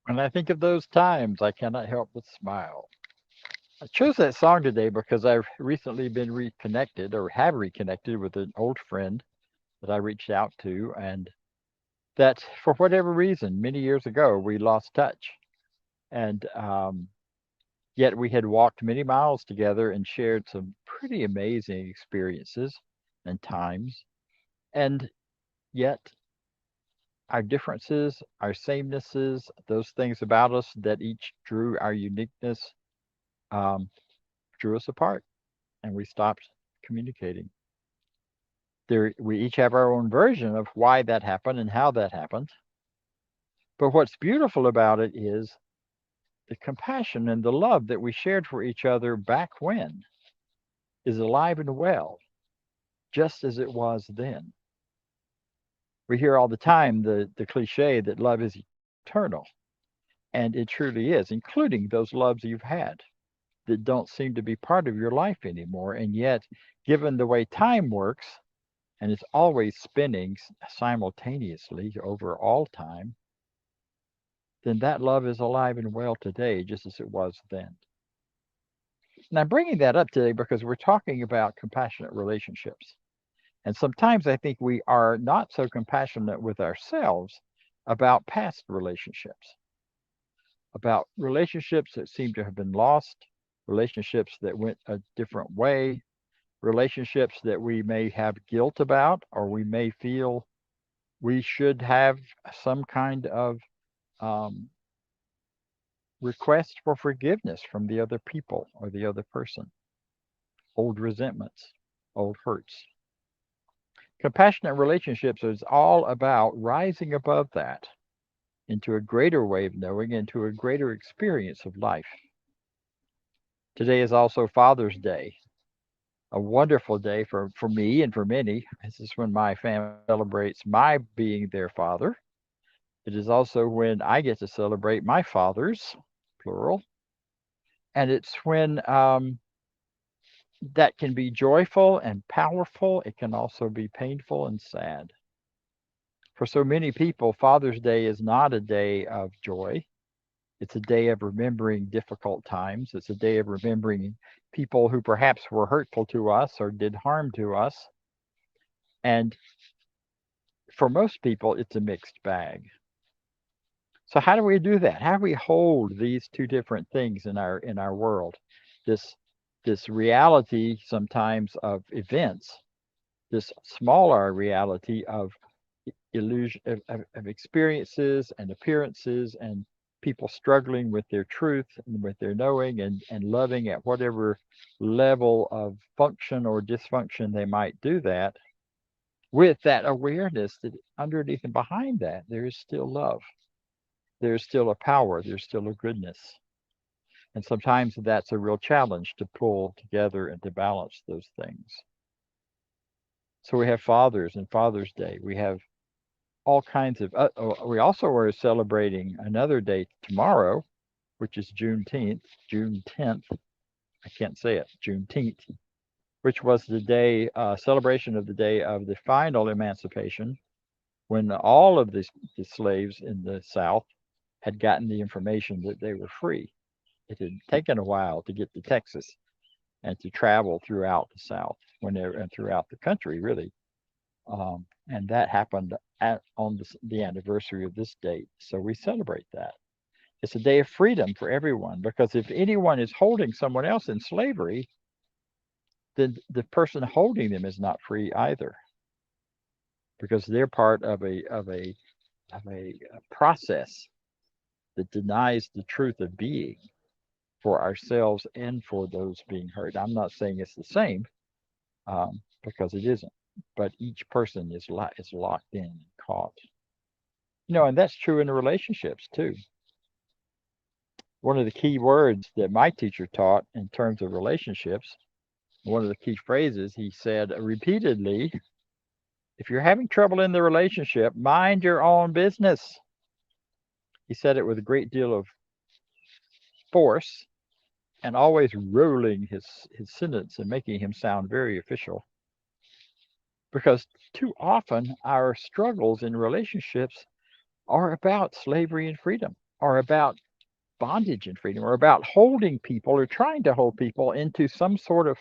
When I think of those times, I cannot help but smile. I chose that song today because I've recently been reconnected or have reconnected with an old friend that I reached out to, and that for whatever reason, many years ago, we lost touch. And yet we had walked many miles together and shared some pretty amazing experiences and times. And yet our differences, our samenesses, those things about us that each drew our uniqueness, um, drew us apart, and we stopped communicating. We each have our own version of why that happened and how that happened. But what's beautiful about it is the compassion and the love that we shared for each other back when is alive and well, just as it was then. We hear all the time the cliche that love is eternal, and it truly is, including those loves you've had that don't seem to be part of your life anymore. And yet, given the way time works, and it's always spinning simultaneously over all time, then that love is alive and well today, just as it was then. And I'm bringing that up today because we're talking about compassionate relationships. And sometimes I think we are not so compassionate with ourselves about past relationships, about relationships that seem to have been lost, relationships that went a different way, relationships that we may have guilt about, or we may feel we should have some kind of um, request for forgiveness from the other people or the other person, old resentments, old hurts. Compassionate relationships is all about rising above that into a greater way of knowing, into a greater experience of life. Today is also Father's Day, a wonderful day for me and for many. This is when my family celebrates my being their father. It is also when I get to celebrate my fathers, plural. And it's when that can be joyful and powerful. It can also be painful and sad. For so many people, Father's Day is not a day of joy. It's a day of remembering difficult times. It's a day of remembering people who perhaps were hurtful to us or did harm to us. And for most people, it's a mixed bag. So how do we do that? How do we hold these two different things in our world? This this reality sometimes of events, this smaller reality of illusion of experiences and appearances and people struggling with their truth and with their knowing and loving at whatever level of function or dysfunction they might do that, with that awareness that underneath and behind that there is still love, there's still a power, there's still a goodness. And sometimes that's a real challenge to pull together and to balance those things. So we have fathers and Father's Day. We have all kinds of, we also are celebrating another day tomorrow, which is Juneteenth, June 10th. I can't say it, Juneteenth, which was the day, celebration of the day of the final emancipation when all of the slaves in the South had gotten the information that they were free. It had taken a while to get to Texas and to travel throughout the South when they and throughout the country, really. And that happened on the anniversary of this date. So we celebrate that. It's a day of freedom for everyone because if anyone is holding someone else in slavery, then the person holding them is not free either because they're part of a process that denies the truth of being for ourselves and for those being hurt. I'm not saying it's the same because it isn't, but each person is locked in and caught. And that's true in the relationships too. One of the key words that my teacher taught in terms of relationships, one of the key phrases he said repeatedly, if you're having trouble in the relationship, mind your own business. He said it with a great deal of force and always rolling his sentence and making him sound very official. Because too often our struggles in relationships are about slavery and freedom, are about bondage and freedom, or about holding people or trying to hold people into some sort of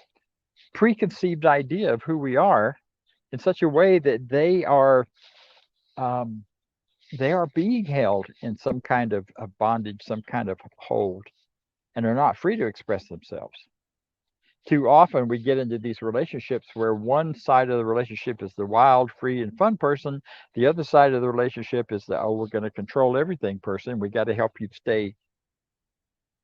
preconceived idea of who we are in such a way that um, they are being held in some kind of bondage, some kind of hold, and are not free to express themselves. Too often we get into these relationships where one side of the relationship is the wild, free, and fun person. The other side of the relationship is the, oh, we're going to control everything person. We got to help you stay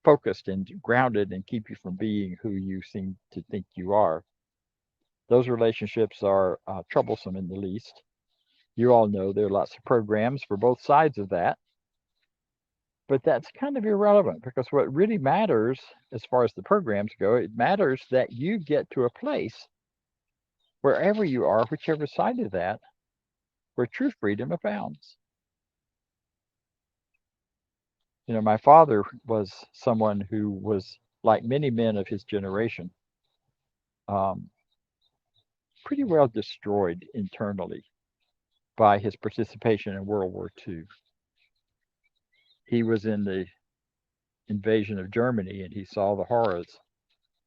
focused and grounded and keep you from being who you seem to think you are. Those relationships are troublesome in the least. You all know there are lots of programs for both sides of that, but that's kind of irrelevant because what really matters as far as the programs go, it matters that you get to a place wherever you are, whichever side of that, where true freedom abounds. You know, my father was someone who was, like many men of his generation, um, pretty well destroyed internally by his participation in World War II. He was in the invasion of Germany and he saw the horrors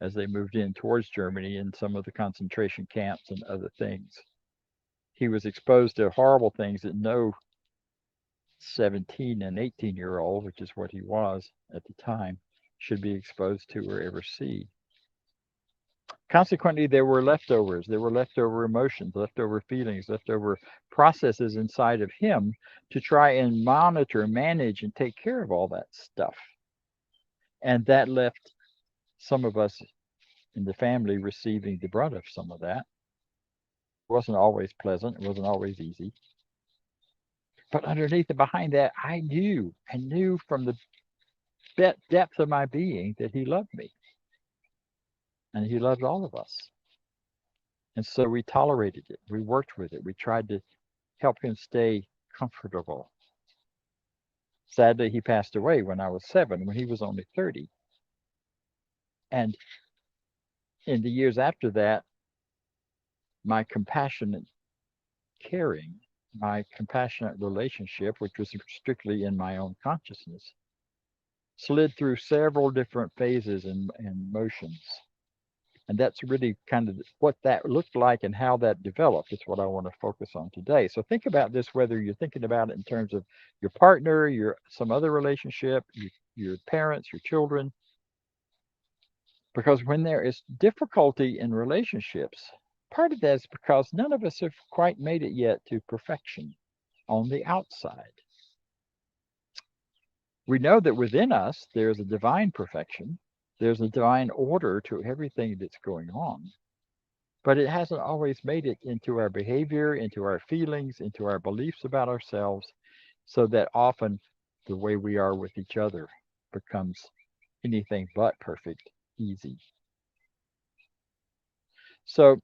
as they moved in towards Germany and some of the concentration camps and other things. He was exposed to horrible things that no 17 and 18-year-old, which is what he was at the time, should be exposed to or ever see. Consequently, there were leftovers. There were leftover emotions, leftover feelings, leftover processes inside of him to try and monitor, manage, and take care of all that stuff. And that left some of us in the family receiving the brunt of some of that. It wasn't always pleasant. It wasn't always easy. But underneath and behind that, I knew from the depth of my being that he loved me. And he loved all of us. And so we tolerated it. We worked with it. We tried to help him stay comfortable. Sadly, he passed away when I was 7, when he was only 30. And in the years after that, my compassionate caring, my compassionate relationship, which was strictly in my own consciousness, slid through several different phases and motions. And that's really kind of what that looked like and how that developed is what I want to focus on today. So think about this, whether you're thinking about it in terms of your partner, your some other relationship, your parents, your children. Because when there is difficulty in relationships, part of that is because none of us have quite made it yet to perfection on the outside. We know that within us there's a divine perfection, there's a divine order to everything that's going on, but it hasn't always made it into our behavior, into our feelings, into our beliefs about ourselves, so that often the way we are with each other becomes anything but perfect, easy. So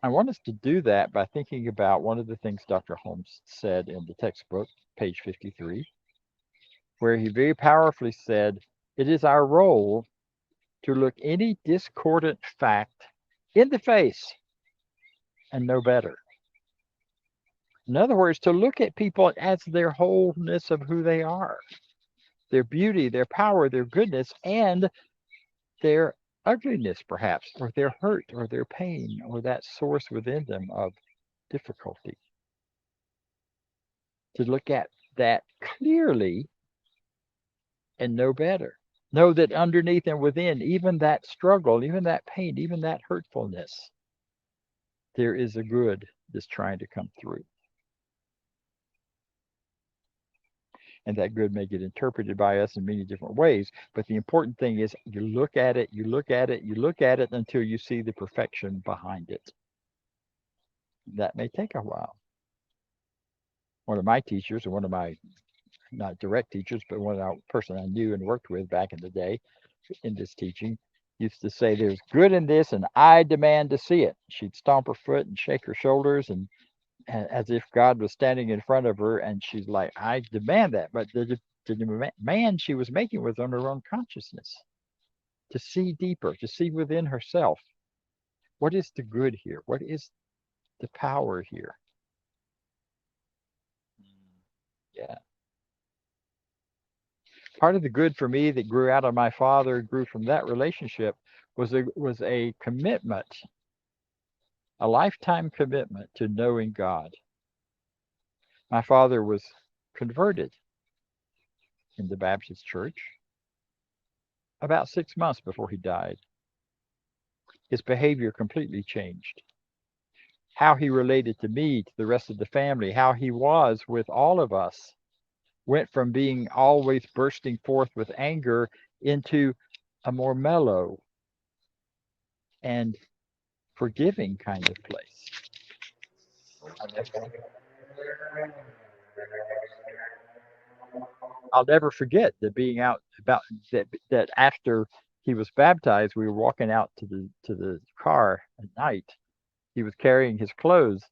I want us to do that by thinking about one of the things Dr. Holmes said in the textbook, page 53, where he very powerfully said, it is our role to look any discordant fact in the face and know better. In other words, to look at people as their wholeness of who they are, their beauty, their power, their goodness, and their ugliness, perhaps, or their hurt, or their pain, or that source within them of difficulty. To look at that clearly and know better. Know that underneath and within, even that struggle, even that pain, even that hurtfulness, there is a good that's trying to come through. And that good may get interpreted by us in many different ways. But the important thing is you look at it, you look at it, you look at it until you see the perfection behind it. That may take a while. One of my teachers, or one of my not direct teachers, but one of the person I knew and worked with back in the day in this teaching, used to say, there's good in this and I demand to see it. She'd stomp her foot and shake her shoulders and as if God was standing in front of her, and she's like, I demand that. But the demand she was making was on her own consciousness, to see deeper, to see within herself. What is the good here? What is the power here? Yeah. Part of the good for me that grew out of my father, grew from that relationship, was a commitment, a lifetime commitment to knowing God. My father was converted in the Baptist church about 6 months before he died. His behavior completely changed. How he related to me, to the rest of the family, how he was with all of us, went from being always bursting forth with anger into a more mellow and forgiving kind of place. I'll never forget that being out about that after he was baptized, we were walking out to the car at night. He was carrying his clothes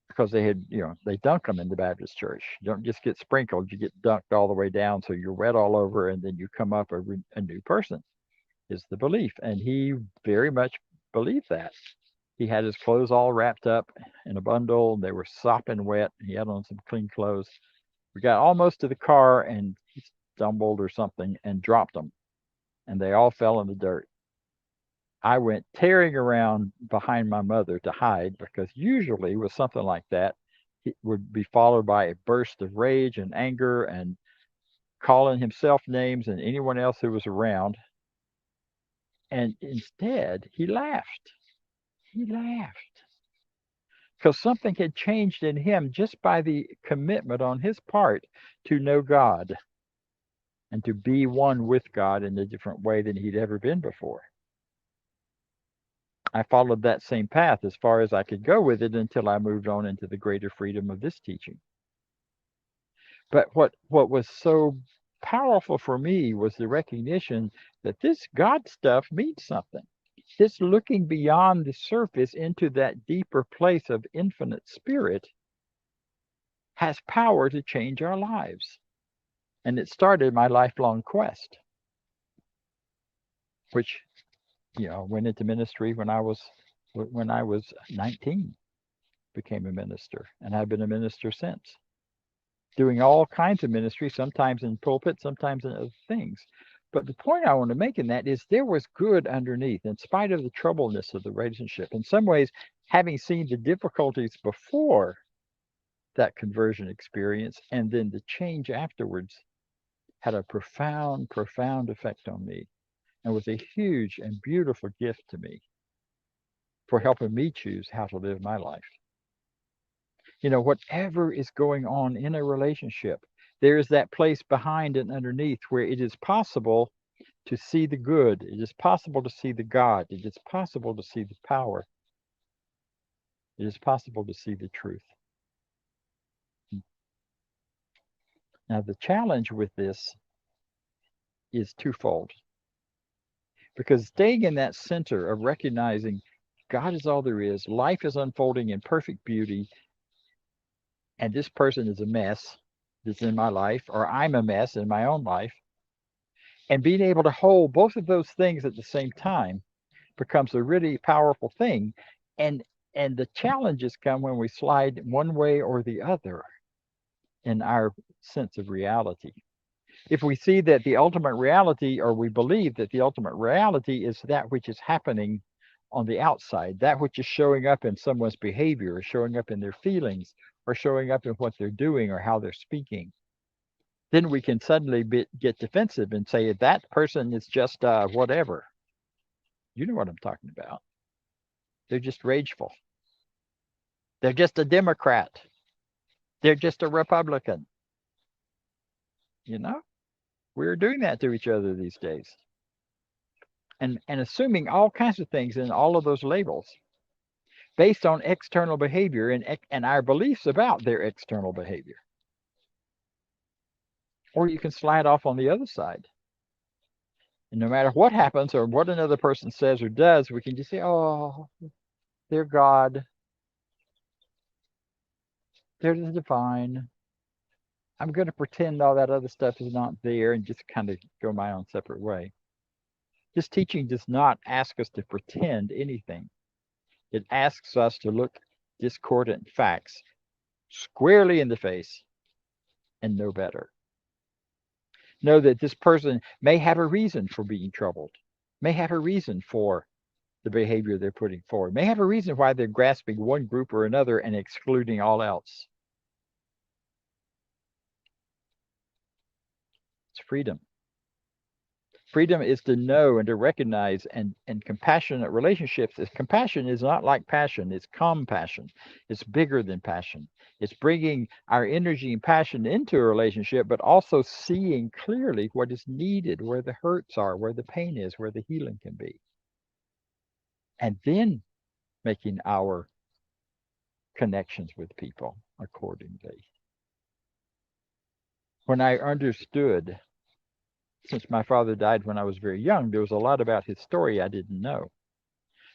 because they had, they dunk them in the Baptist church. You don't just get sprinkled, you get dunked all the way down, so you're wet all over, and then you come up a new person, is the belief. And he very much believed that. He had his clothes all wrapped up in a bundle. They were sopping wet. He had on some clean clothes. We got almost to the car, and he stumbled or something and dropped them, and they all fell in the dirt. I went tearing around behind my mother to hide, because usually with something like that, it would be followed by a burst of rage and anger and calling himself names and anyone else who was around. And instead, he laughed. He laughed because something had changed in him just by the commitment on his part to know God and to be one with God in a different way than he'd ever been before. I followed that same path as far as I could go with it until I moved on into the greater freedom of this teaching. But what was so powerful for me was the recognition that this God stuff means something. This looking beyond the surface into that deeper place of infinite spirit has power to change our lives. And it started my lifelong quest, which, went into ministry when I was 19, became a minister, and I've been a minister since, doing all kinds of ministry, sometimes in pulpit, sometimes in other things. But the point I want to make in that is there was good underneath, in spite of the troubleness of the relationship. In some ways, having seen the difficulties before that conversion experience and then the change afterwards had a profound, profound effect on me, and was a huge and beautiful gift to me for helping me choose how to live my life. Whatever is going on in a relationship, there is that place behind and underneath where it is possible to see the good. It is possible to see the God. It is possible to see the power. It is possible to see the truth. Now, the challenge with this is twofold, because staying in that center of recognizing God is all there is, life is unfolding in perfect beauty, and this person is a mess that's in my life, or I'm a mess in my own life, and being able to hold both of those things at the same time becomes a really powerful thing. And the challenges come when we slide one way or the other in our sense of reality. If we see that the ultimate reality, or we believe that the ultimate reality is that which is happening on the outside, that which is showing up in someone's behavior, or showing up in their feelings, or showing up in what they're doing or how they're speaking, then we can suddenly get defensive and say that person is just whatever. You know what I'm talking about. They're just rageful. They're just a Democrat. They're just a Republican. We're doing that to each other these days. And assuming all kinds of things in all of those labels based on external behavior and our beliefs about their external behavior. Or you can slide off on the other side. And no matter what happens or what another person says or does, we can just say, oh, they're God. They're the divine. I'm going to pretend all that other stuff is not there and just kind of go my own separate way. This teaching does not ask us to pretend anything. It asks us to look discordant facts squarely in the face and know better. Know that this person may have a reason for being troubled, may have a reason for the behavior they're putting forward, may have a reason why they're grasping one group or another and excluding all else. It's freedom. Freedom is to know and to recognize, and compassionate relationships is compassion is not like passion, it's compassion. It's bigger than passion. It's bringing our energy and passion into a relationship, but also seeing clearly what is needed, where the hurts are, where the pain is, where the healing can be. And then making our connections with people accordingly. When I understood, since my father died when I was very young, there was a lot about his story I didn't know.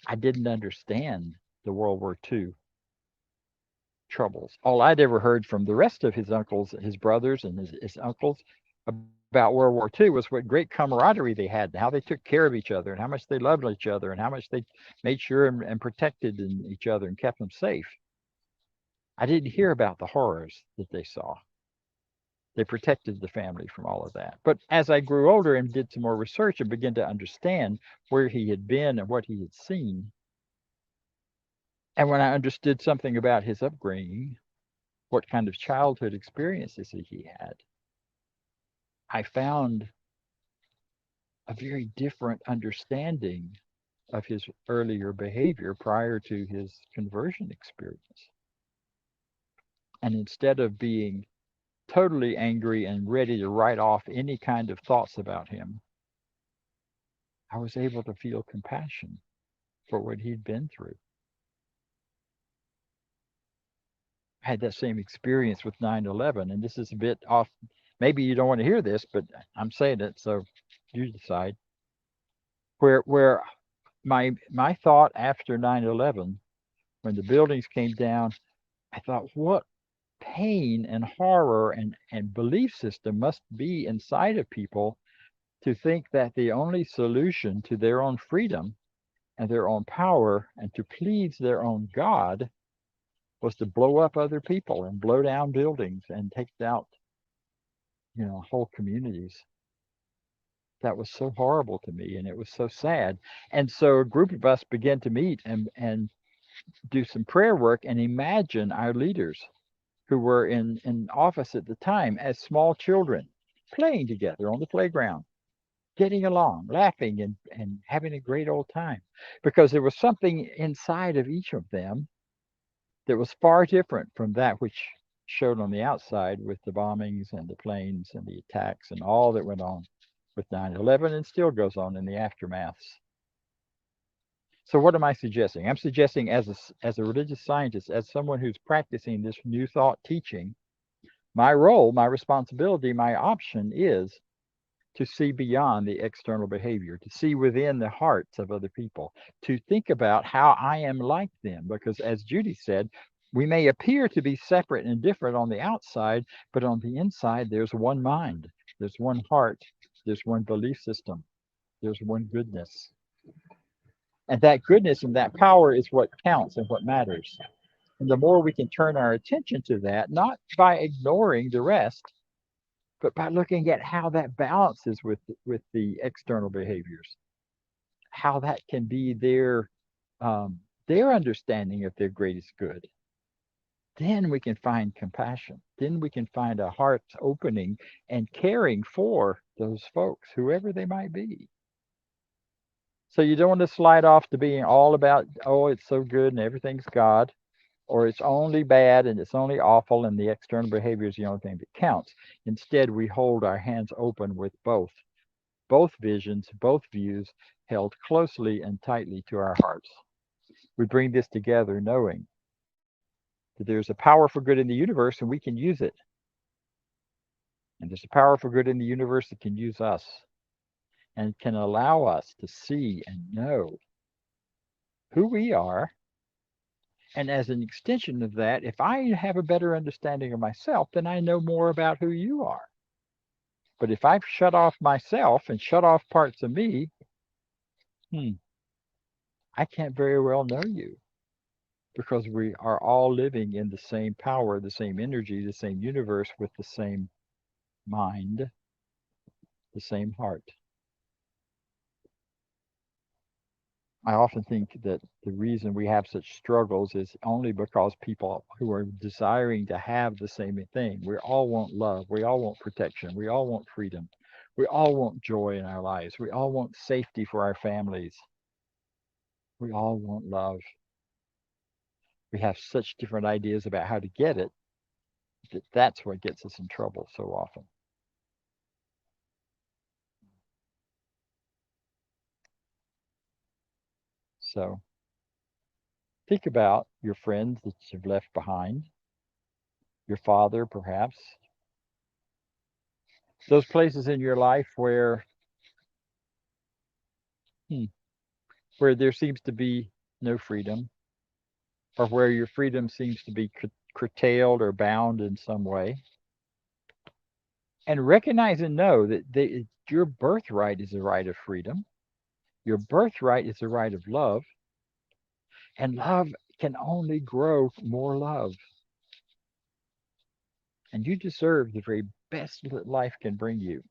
I didn't understand the World War II troubles. All I'd ever heard from the rest of his uncles, his brothers, and his uncles about World War II was what great camaraderie they had, and how they took care of each other, and how much they loved each other, and how much they made sure and protected each other and kept them safe. I didn't hear about the horrors that they saw. They protected the family from all of that. But as I grew older and did some more research and began to understand where he had been and what he had seen, and when I understood something about his upbringing, what kind of childhood experiences he had, I found a very different understanding of his earlier behavior prior to his conversion experience. And instead of being totally angry and ready to write off any kind of thoughts about him, I was able to feel compassion for what he'd been through. I had that same experience with 9/11, and this is a bit off. Maybe you don't want to hear this, but I'm saying it, so you decide. Where my thought after 9/11, when the buildings came down, I thought, what pain and horror and belief system must be inside of people to think that the only solution to their own freedom and their own power and to please their own God was to blow up other people and blow down buildings and take out, whole communities. That was so horrible to me, and it was so sad. And so a group of us began to meet and do some prayer work and imagine our leaders who were in office at the time as small children playing together on the playground, getting along, laughing, and having a great old time. Because there was something inside of each of them that was far different from that which showed on the outside with the bombings and the planes and the attacks and all that went on with 9/11 and still goes on in the aftermaths. So what am I suggesting? I'm suggesting as a religious scientist, as someone who's practicing this new thought teaching, my role, my responsibility, my option is to see beyond the external behavior, to see within the hearts of other people, to think about how I am like them. Because as Judy said, we may appear to be separate and different on the outside, but on the inside, there's one mind, there's one heart, there's one belief system, there's one goodness. And that goodness and that power is what counts and what matters. And the more we can turn our attention to that, not by ignoring the rest, but by looking at how that balances with the external behaviors, how that can be their understanding of their greatest good, then we can find compassion. Then we can find a heart opening and caring for those folks, whoever they might be. So you don't want to slide off to being all about, oh, it's so good and everything's God, or it's only bad and it's only awful and the external behavior is the only thing that counts. Instead, we hold our hands open with both visions, both views held closely and tightly to our hearts. We bring this together knowing that there's a power for good in the universe and we can use it. And there's a power for good in the universe that can use us and can allow us to see and know who we are. And as an extension of that, if I have a better understanding of myself, then I know more about who you are. But if I've shut off myself and shut off parts of me, I can't very well know you, because we are all living in the same power, the same energy, the same universe with the same mind. the same heart. I often think that the reason we have such struggles is only because people who are desiring to have the same thing. We all want love. We all want protection. We all want freedom. We all want joy in our lives. We all want safety for our families. We all want love. We have such different ideas about how to get it that that's what gets us in trouble so often. So think about your friends that you've left behind, your father, perhaps, those places in your life hmm, where there seems to be no freedom, or where your freedom seems to be curtailed or bound in some way. And recognize and know that your birthright is a right of freedom. Your birthright is a right of love, and love can only grow more love. And you deserve the very best that life can bring you,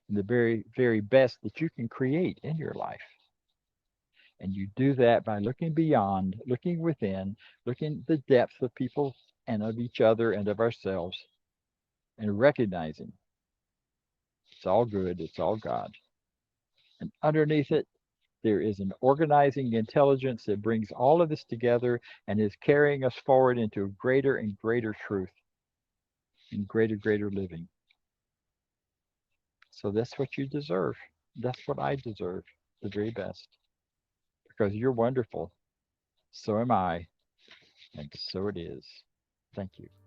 and the very, very best that you can create in your life. And you do that by looking beyond, looking within, looking at the depth of people and of each other and of ourselves, and recognizing it's all good, it's all God. And underneath it, there is an organizing intelligence that brings all of this together and is carrying us forward into greater and greater truth and greater, greater living. So that's what you deserve. That's what I deserve, the very best. Because you're wonderful. So am I. And so it is. Thank you.